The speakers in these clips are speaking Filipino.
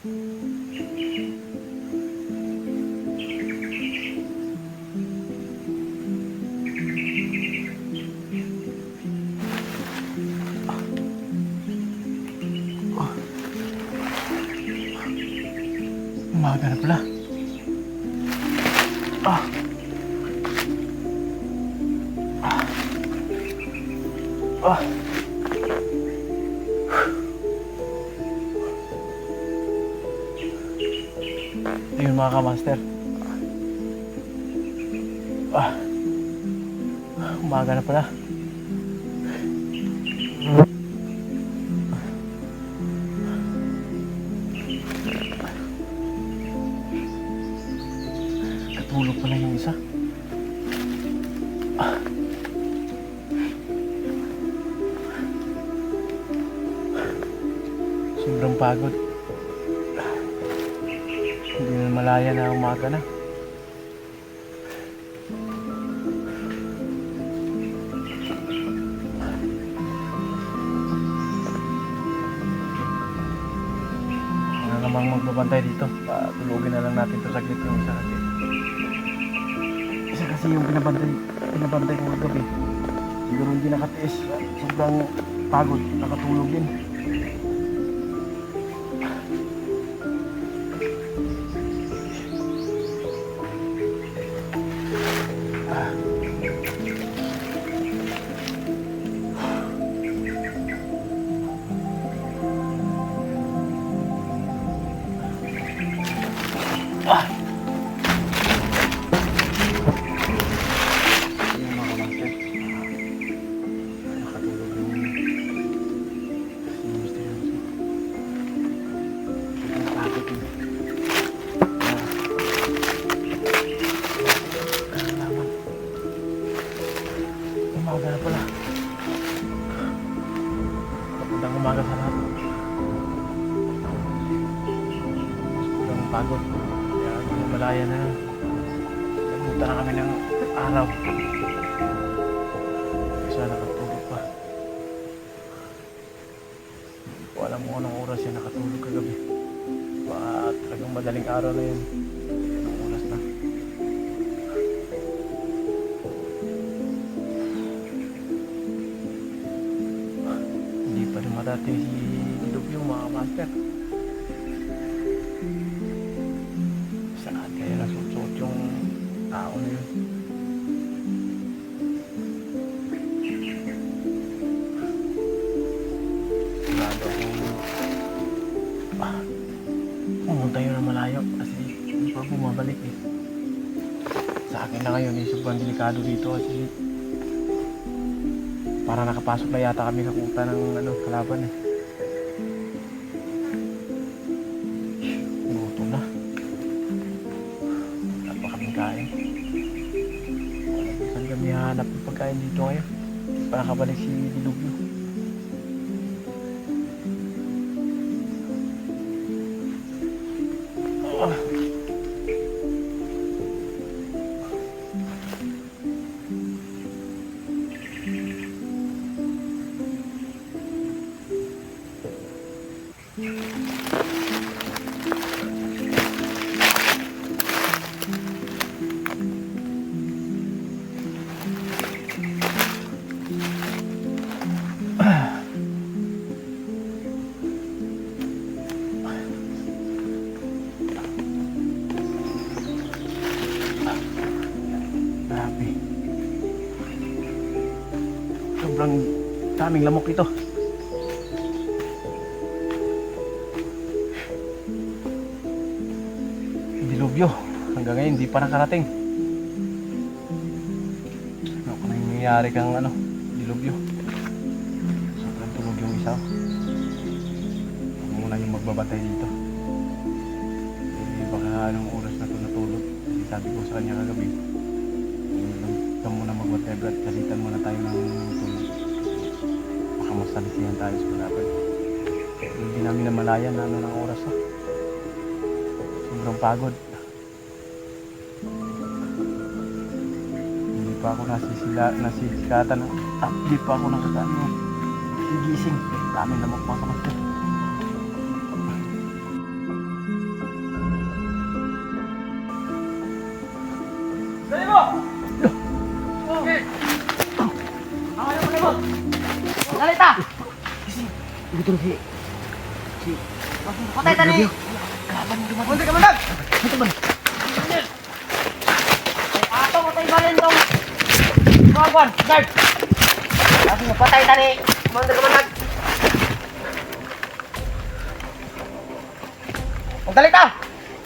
Umaga na pala. Ah. Ah. Ayun mga kamaster. Ah. Umaga na pala. Katulog pala yung isa. Ah. Sobrang pagod. Hindi na malaya na umaga na. Ano namang magbabantay dito? Tulugin na lang natin ito saglit yung isa kasi. Isa kasi yung pinabantay ko kagabi. Siguro hindi nakatiis. Sobrang pagod. Nakatulog din. Ah. Ayan mga kamaster. Nakatulog yung misteryoso. Ang pagod yun. Ano naman? Umaga na pala. Magandang umaga sa lahat. Sobrang pagod. Malaya na. Nabuta na kami ng araw. Isa nakatulog pa. Hindi ko alam kung anong oras siya nakatulog kagabi. Talagang madaling araw na yun. Anong oras na. Hindi pa rin madating si Dilog yung mga master. Saan kaya nasusuot yung tao na yun? Sigurado akong pumunta yun na malayo kasi hindi pa bumabalik eh. Sa akin na ngayon eh, sobrang delikado dito kasi para nakapasok na yata kami sa kuta ng kalaban eh. Gutom na. Kain. Saan kami hahanap ng pagkain dito ngayon? Para nakabalik si Dilubyo. Ah. Grabe. Sobrang daming lamok ito. Dilubyo. Hanggang ngayon hindi pa nakarating. Ano kung nangyayari kang Dilubyo. Sobrang tulog yung isa. Ako muna yung magbabantay dito. Baka anong oras na ito natulog. Kasi sabi ko sa kanya kagabi, huwag muna mag-whatever at kalitan muna tayo ng tulog. Baka masalisihan tayo sa kalaban. Hindi namin namalayan na ng oras na. Sobrang pagod. Hindi pa ako nasisikatan. Hindi pa ako gigising. Dami na magpapakasya. betul si Patay tani. kapan dumating. Muntik ka mandag. Ito ba? Ato patay balin tong. Magwan, guard. Sabi mo patay tani. Muntik ka mandag. Magdalit ah.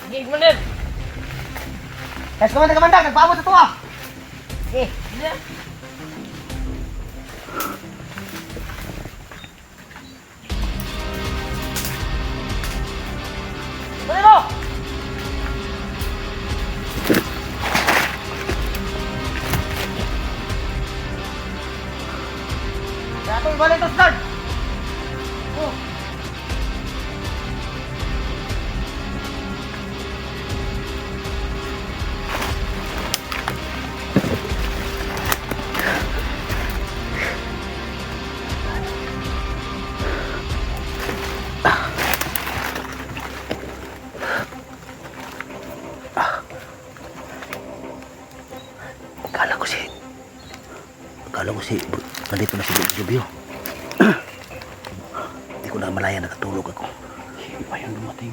Sige, mandir. Guys, kumandag ka mandag. Nagpaabot sa tuwa. Sige. Dali mo! Kaya ito, ibalik ito, start! Oh. Akala ko si nandito na si Lubyo. Hindi ko na malaya, nakatulog ako. Hindi pa yan dumating.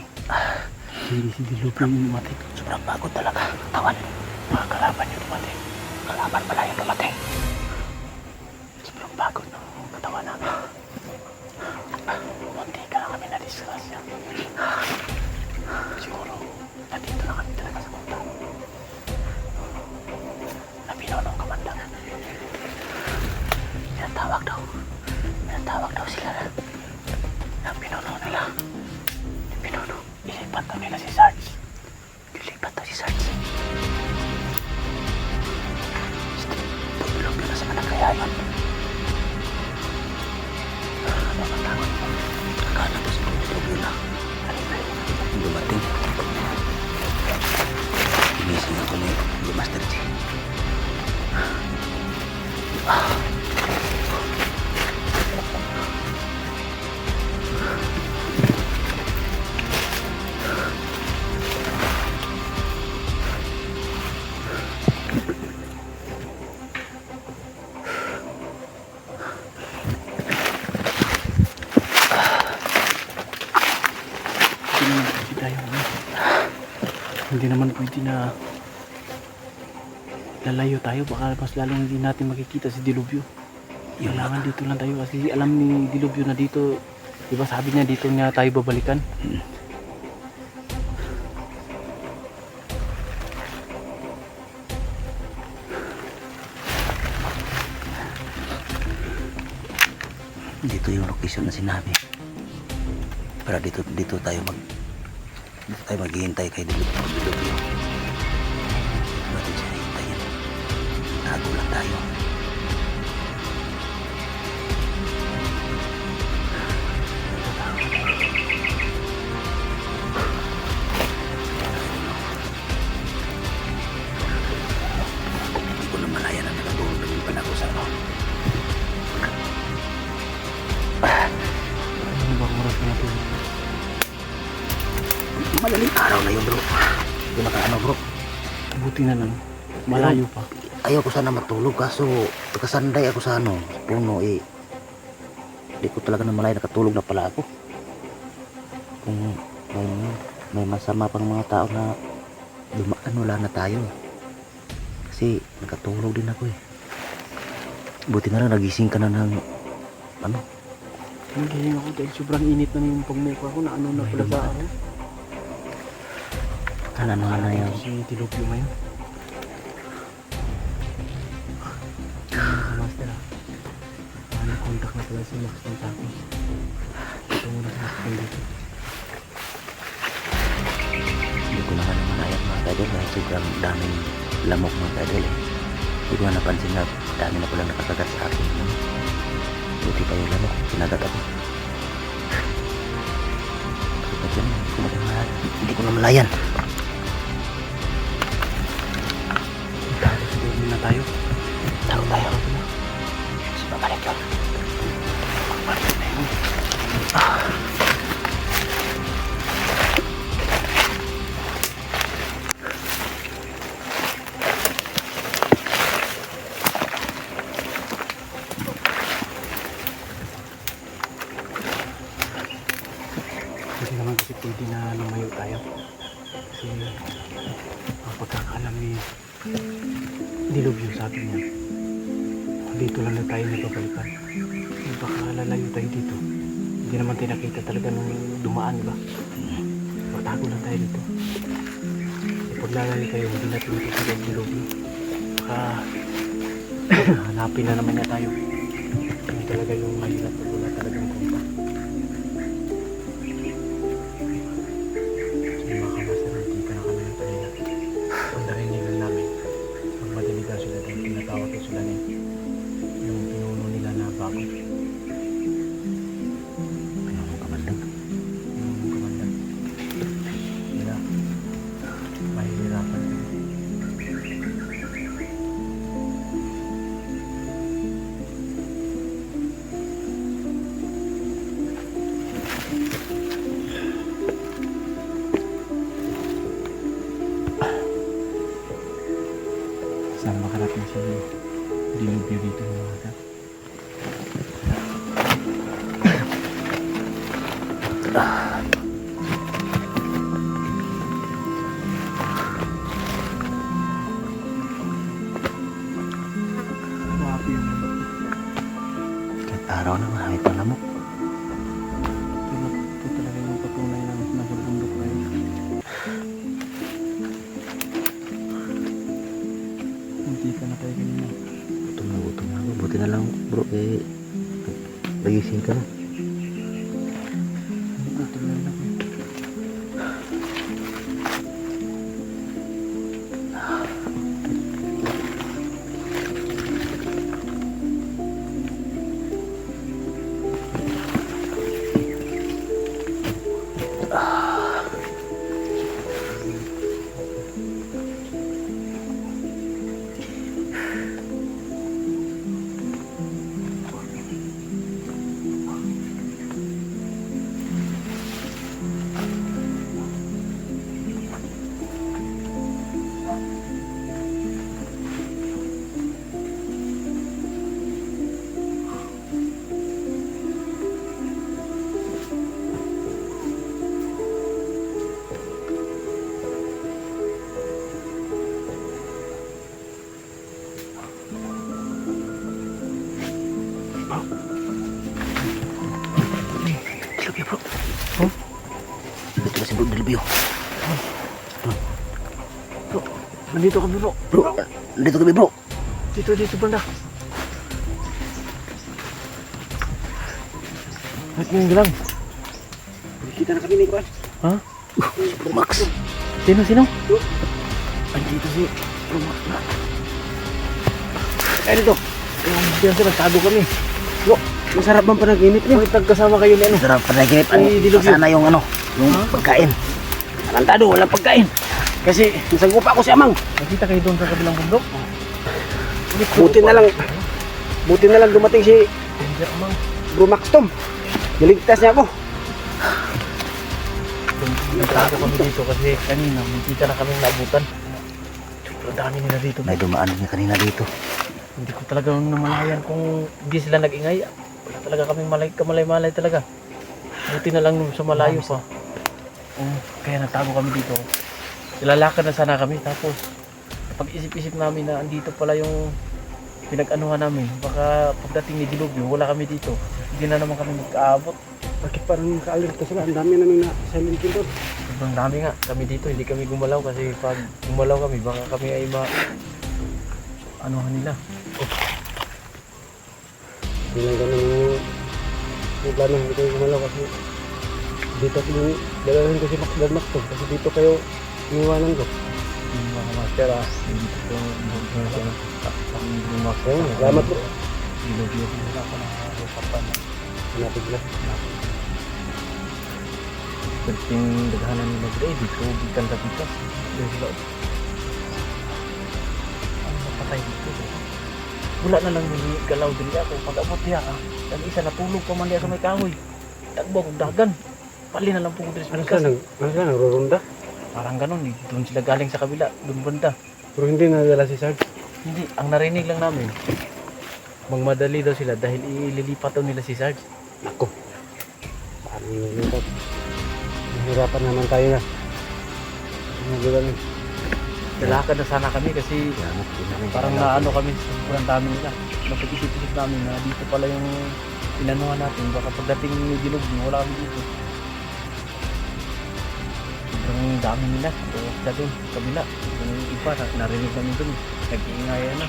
Hindi si Dilubyo yung dumating. Sobrang pagod talaga. Tawan. Mga kalaban yung dumating. Kalaban pala yung dumating. Sobrang pagod ng katawan namin. Munti ka lang kami na-discuss yan. Siguro, nandito na kami talaga sa punta. Napinaw ng kamandang. Pinatawag daw sila Ang pinuno nila. Pinuno. Ilipat daw nila si Sarge. Lilipat daw si Sarge. Tulog na sa manang kaya yun. Ano ang tawag mo? Akala ko si Lubyo na. Dumating. Ginising ako ni Master G. Hindi naman pwede na lalayo tayo, baka mas lalong hindi natin makikita si Dilubyo. Kailangan dito lang tayo kasi alam ni Dilubyo na dito, di ba sabi niya dito niya tayo babalikan. Dito yung location na sinabi. Pero dito tayo maghihintay kay Dilubyo. Natin siya hintayin. Tago lang tayo. Hindi ko na malaya na nakatulog na yung pala ko sa ano. Ano ba oras natin? Madaling araw na yun, bro. Hindi makaano, bro. Buti na lang, malayo pa. Ayaw ko sana matulog kaso pagkasanday ako sa ano, puno eh. Hindi ko talaga na malaya, nakatulog na pala ako. Kung may masama pang mga tao na wala na tayo. Kasi nakatulog din ako eh. Buti na lang nagising ka na ng ano. Naghihinga ako dahil sobrang init na yung pagmukha ko na ano na pala sa ako. Ano na yan. Si Dilubyo ngayon. Master ah. Ano contact na pala si Max ng tapos. Ito muna sa Max dito. Hindi ko na nga naman ayat mga kadol dahil sobrang daming lamok mga kadol eh. Hindi ko na napansin na dami na pala nakakagat sa akin. Buti pa yung lamok, sinagat ako. Hindi ko na malayan. Hindi na tayo. Tayo. Kasi babalik yun. Babalik na yun. mabuti na lumayo tayo. Kasi ang pagkakaalam ni Dilubyo, sabi niya, dito lang na tayo nagpapalikan. Baka lalayo tayo dito. Hindi naman tayo nakita talaga nung dumaan, ba? Magtago lang tayo dito. E pag lalayo tayo, hindi natin makikita ang Dilubyo. Baka hanapin na naman niya tayo. Hindi talaga yung mahirap pag wala talagang kumpa. So mga kamaster, dito na kami ng kanina. Ang narinig lang namin, magmadaligan sila dahil tinatawag ko sila ni yung pinuno nila na bago. Pinunong kamandang. Yung komandan. Nila, mahihirapan kami. Saan makarating si Dilubyo dito ng mga ka? Grabe yung lamok. Kahit araw na marami pang lamok. Ito talaga yung patunay na nasa bundok tayo. Hindi ka na tayo kanina. Gutom na ako. Buti na lang bro, eh, nagising ka na. Gutom na rin ako. Dilubyo bro. Oh? Dito ba si bro Dilubyo? Bro, nandito kami bro. Bro, dito kami bro. Dito banda. At ngayon lang. Kita na kami ni Kuan. Ha? Max. Sino? Andito si Max na. Ay dito. Yung diyan sa nagtago kami. Bro, masarap bang panaginip niyo? May tagkasama kayo ni ano? Sarap panaginip. Ay, Dilubyo. Sana yung ano, yung pagkain. Tarantado, walang pagkain. Kasi nasanggupa ko si Amang. Nakita kayo doon sa kabilang bundok? Buti na lang dumating si Hindi amang. Bro Max Tom. Niligtas niya ako. Nagtago kami dito kasi kanina muntika na kaming naabutan. Sobrang dami nila dito. May dumaan niya kanina dito. Hindi ko talaga namalayan kung hindi sila nag-ingay. Wala talaga kaming kamalay-malay talaga. Buti na lang nung sa malayo pa. Kaya nagtago kami dito. Ilalakad na sana kami tapos pag-isip-isip namin na andito pala yung pinag-anuhan namin. Baka pagdating ni Dilubyo, wala kami dito. Hindi na naman kami magkaabot. Bakit parang ka-alerta sila? Ang dami namin na silent kill doon. Sobrang dami nga. Kami dito, hindi kami gumalaw kasi pag gumalaw kami, baka kami ay anuhan nila. Hindi lang ganun yung plano. Hindi kayo gumalaw kasi dito yung dalahin ko si Max dan Max Tom. Kasi dito kayo iniwanan ko. Yung mga master hindi ko ang master. Salamat po. Dilubyo ko nila ako ng usapan. Hanapin sila. Penting daghanan nila dito, bitan sa pitas. Dito sila. Ang napatay dito. Wala na lang yung galaw din ako. Pag-abot niya ang isa natulog pa man niya sa may kahoy. Tagbo kong dagan. Pali na lang po ko dito sa pitas. Ano sila? Nagrurunda? Parang ganun eh. Doon sila galing sa kabila. Doon banda. Pero hindi nadala si Sarge. Hindi. Ang narinig lang namin. Magmadali daw sila dahil ililipat daw nila si Sarge. Nako. Paano nililipat? hirapan naman tayo na. Nagalan. Lalakad na sana kami kasi parang naano kami sa sobrang dami nila. Napag-isip-isip namin na dito pala yung inanuhan natin. Baka pagdating ng Dilog, wala kami dito. Sobrang dami nila. Sa doon, kabila. Yung iba, narinig namin doon. Nag-iingayan na.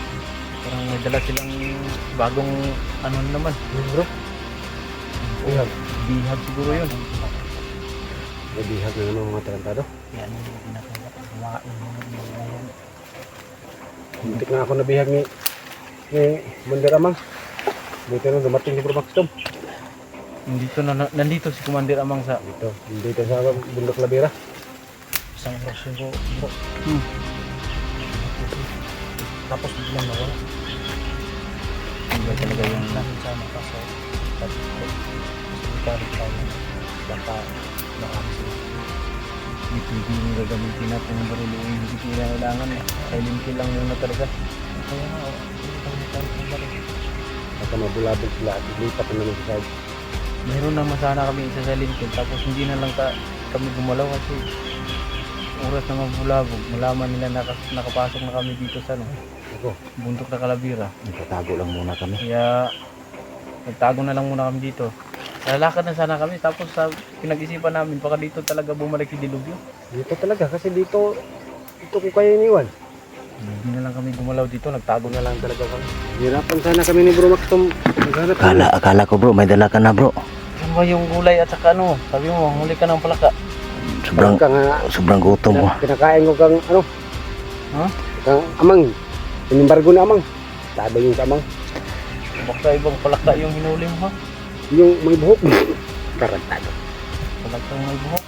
Parang may dala silang bagong ano naman. Bro, bihag. Bihag siguro yun. May bihag na naman mga tarantado. Yan yung pinakagawain ngayon. Muntik na ako nabihag ni Commander Amang. Dito na dumating si Bro Maxtom. Nandito si Commander Amang sa Dito sa Bundok Labira. isang oras yun bro. Tapos biglang nawala. Hindi ba talaga yung sama kaso kasi tayo baka nakamsi. Dito yung gagamitin natin ng barilo yung hindi kailangan. Silent kill lang muna talaga. Kaya nga Baka mabulabog sila at lipat na naman sa side. mayroon naman sana kami isa sa linkin tapos hindi na lang kami gumalaw kasi oras na mabulabog. Malaman nila nakapasok na kami dito sa Ako, bundok na Kalabira. Nagtatago lang muna kami. Kaya nagtago na lang muna kami dito. Lalakad na sana kami tapos sa pinag-isipan namin baka dito talaga bumalik si Dilubyo. dito talaga kasi dito ko kayo iniwan. Hindi na lang kami gumalaw dito, nagtago na lang talaga kami. Hirapan sana kami ni Bro Maxtom. Naghanap Akala ko bro, may dala ka na bro. Ano ba yung gulay at saka ano? Sabi mo, huli ka ng palaka. Sobrang gutom ko. Kinakain ko kang ano? Ha? Kang Amang. Inimbargo ni Amang. Sabi yung sa Amang. Baka ibang palaka yung hinuli mo ha? Yung may buhok. Tarantado. Palaka may buhok.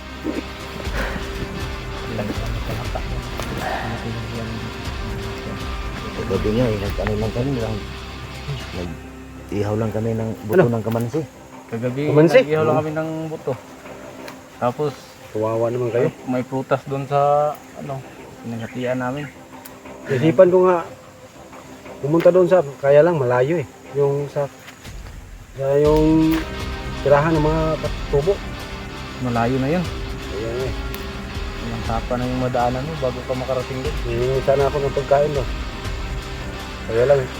Ilang kami palaka. Gabi nga eh, nag-ano lang kami lang. Nag-ihaw lang kami ng buto ng kamansi. Kagabi, Kamansi? nag-ihaw lang kami ng buto. Tapos, Kawawa naman kayo. may prutas doon sa, pinagatian namin. Isipan ko nga pumunta doon sa kaya lang malayo eh. Yung sa yung tirahan ng mga tubo. Malayo na yun. Ayan eh. Ilang tapa na yung madaanan mo bago ka makarating doon. Hihingi sana ako ng pagkain doon. Kaya lang eh.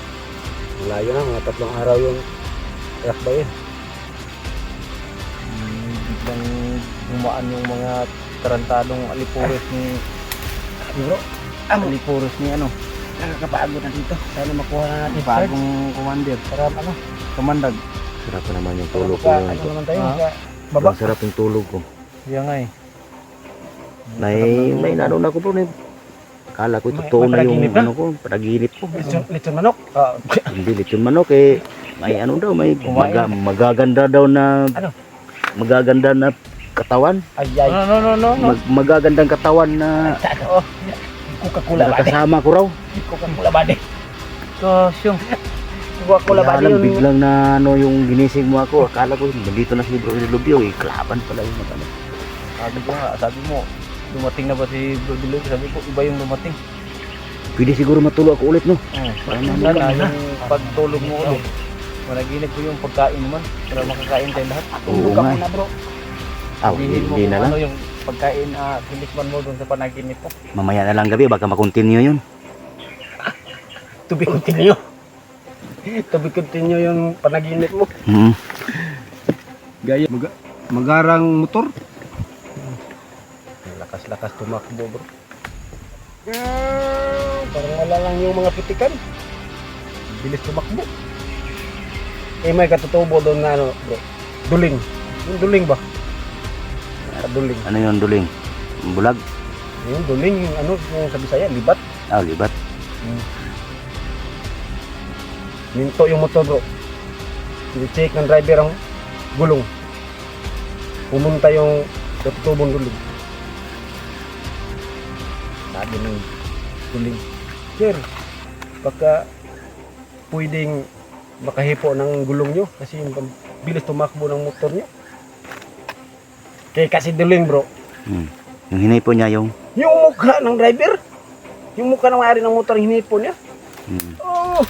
Malayo na, mga 3 araw yung lakbay eh. Biglang dumaan yung mga tarantadong alipuros ni Bro, alipuros ni nakakapagod na dito. Sana makuha na natin bagong commander. Para Kamandag. Sarap pa naman yung tulog ko. ano naman tayo, Ah. baba. Ang sarap yung tulog ko. Kaya nga eh. May nano na ko bro. Akala ko totoo na yung panaginip na? ano ko, panaginip ko. Lechon manok. Hindi lechon manok eh. May ano daw, may Kumain. magaganda daw na Ano? magaganda na katawan. Ay, ay. No. Magagandang katawan na Ano? Coca-Cola ba? kasama ko raw. Coca-Cola ba? Kasyong. Coca-Cola ba? Kaya lang biglang na ano yung ginising mo ako. Akala ko nandito na si Bro Dilubyo eh. Kalaban pala yung ano. Sabi mo, dumating na ba si Bro Dilubyo? Sabi ko, iba yung dumating. Pwede siguro matulog ako ulit no. Parang sana yung pagtulog mo ulit. Managinip ko yung pagkain mo man. Para makakain tayo lahat. Oo nga eh. bro. Sabihin mo Hindi na kung lang. ano yung pagkain, tinikman mo doon sa panaginip mo. Mamaya na lang gabi baka makontinue yun. To be continue. To be continue yung panaginip mo. Gaya. Magarang motor. Lakas-lakas tumakbo bro. Parang wala lang yung mga pitikan. Bilis tumakbo. May katutubo doon na bro. Duling. Yung duling ba? Duling. Ano yun duling? Bulag? Yung duling, yung yung sa Bisaya, libat. Libat. Minto yung motor bro. I-check ng driver ang gulong. Pumunta yung tutubong duling. Sabi ng duling, sir, baka pwedeng makahipo ng gulong nyo kasi yung bilis tumakbo ng motor nyo. Kaya kasi duling bro, Yung hinipo niya yung yung mukha ng driver, yung mukha ng may-ari ng motor hinipo niya. hmm. Oh,